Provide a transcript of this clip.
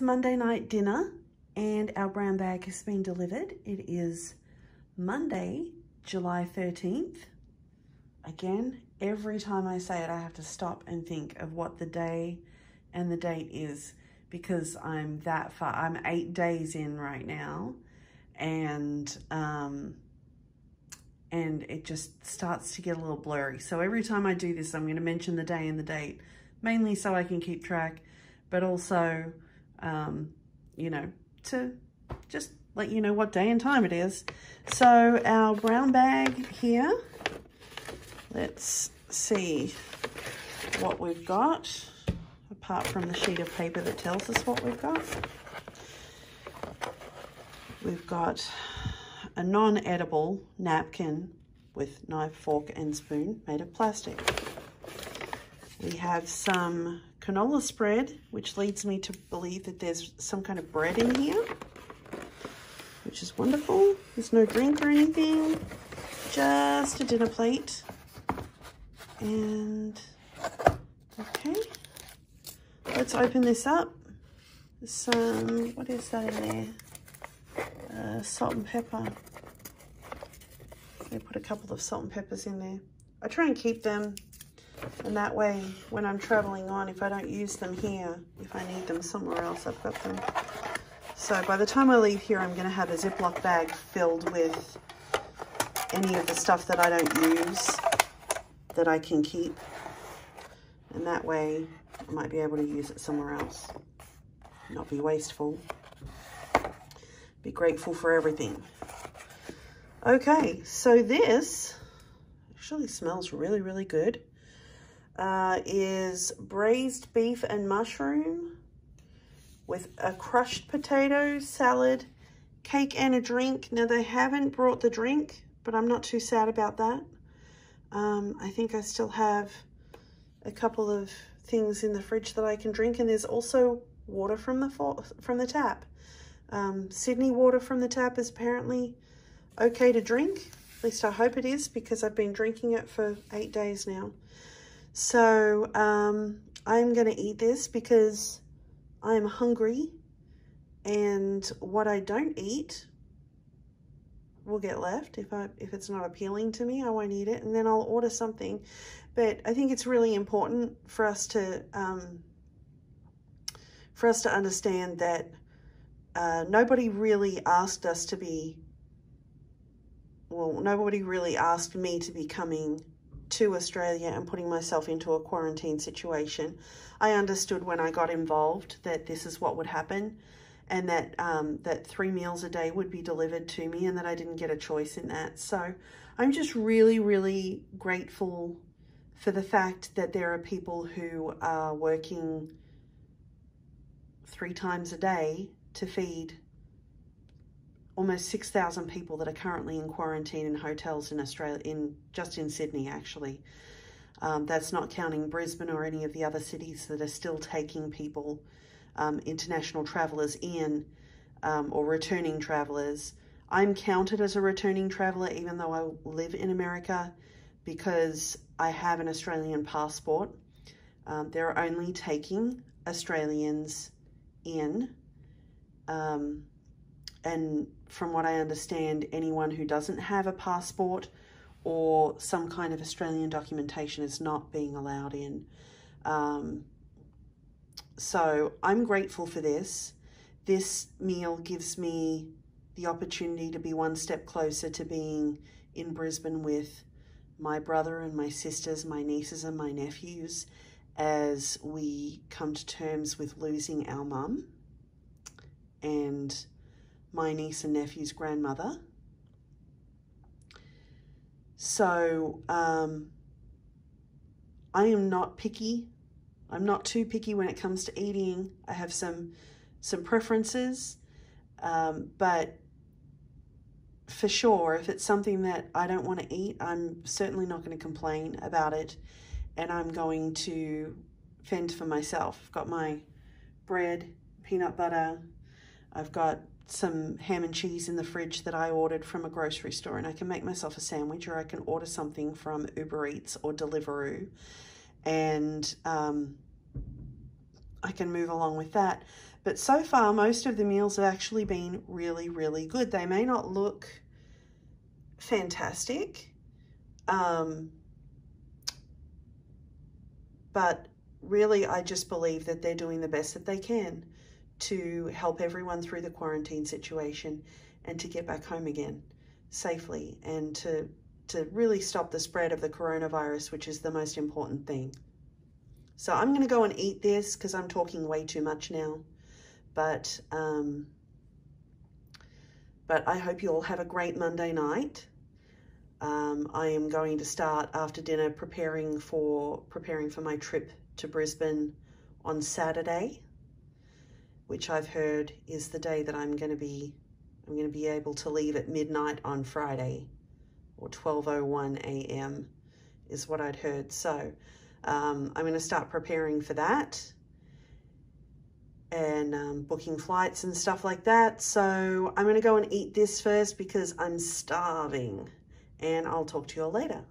Monday night dinner and our brown bag has been delivered. It is Monday, July 13th. Again, every time I say it, I have to stop and think of what the day and the date is because I'm that far. I'm 8 days in right now, and it just starts to get a little blurry. So every time I do this, I'm going to mention the day and the date, mainly so I can keep track, but also, you know, to just let you know what day and time it is. So our brown bag here, let's see what we've got, apart from the sheet of paper that tells us what we've got. We've got a non-edible napkin with knife, fork, and spoon made of plastic. We have some canola spread, which leads me to believe that there's some kind of bread in here, which is wonderful. There's no drink or anything, just a dinner plate. And okay, let's open this up. Some, what is that in there? Salt and pepper. I put a couple of salt and peppers in there. I try and keep them, and that way when I'm traveling on, if I don't use them here, if I need them somewhere else, I've got them. So by the time I leave here, I'm going to have a Ziploc bag filled with any of the stuff that I don't use that I can keep, and that way I might be able to use it somewhere else, not be wasteful, be grateful for everything. Okay, so this actually smells really, really good. Is braised beef and mushroom with a crushed potato, salad, cake, and a drink. Now, they haven't brought the drink, but I'm not too sad about that. I think I still have a couple of things in the fridge that I can drink, and there's also water from the tap. Sydney water from the tap is apparently okay to drink. At least I hope it is, because I've been drinking it for 8 days now. So I'm going to eat this because I'm hungry, and what I don't eat will get left. If it's not appealing to me, I won't eat it, and then I'll order something. But I think it's really important for us to understand that nobody really asked us to be, well, nobody really asked me to be coming to Australia and putting myself into a quarantine situation. I understood when I got involved that this is what would happen, and that that 3 meals a day would be delivered to me, and that I didn't get a choice in that. So I'm just really, really grateful for the fact that there are people who are working 3 times a day to feed almost 6,000 people that are currently in quarantine in hotels in Australia, just in Sydney actually. That's not counting Brisbane or any of the other cities that are still taking people, international travellers in, or returning travellers. I'm counted as a returning traveller even though I live in America, because I have an Australian passport. They're only taking Australians in, and from what I understand, anyone who doesn't have a passport or some kind of Australian documentation is not being allowed in. So I'm grateful for this. This meal gives me the opportunity to be one step closer to being in Brisbane with my brother and my sisters, my nieces and my nephews, as we come to terms with losing our mum and my niece and nephew's grandmother. So I am not picky. I'm not too picky when it comes to eating. I have some preferences, but for sure, if it's something that I don't want to eat, I'm certainly not going to complain about it, and I'm going to fend for myself. I've got my bread, peanut butter, I've got some ham and cheese in the fridge that I ordered from a grocery store, and I can make myself a sandwich, or I can order something from Uber Eats or Deliveroo, and I can move along with that. But so far, most of the meals have actually been really, really good. They may not look fantastic, but really, I just believe that they're doing the best that they can to help everyone through the quarantine situation and to get back home again safely and to really stop the spread of the coronavirus, which is the most important thing. So I'm going to go and eat this because I'm talking way too much now. But I hope you all have a great Monday night. I am going to start after dinner preparing for my trip to Brisbane on Saturday, which I've heard is the day that I'm going to be able to leave at midnight on Friday, or 12:01 a.m. is what I'd heard. So I'm going to start preparing for that and booking flights and stuff like that. So I'm going to go and eat this first because I'm starving, and I'll talk to you all later.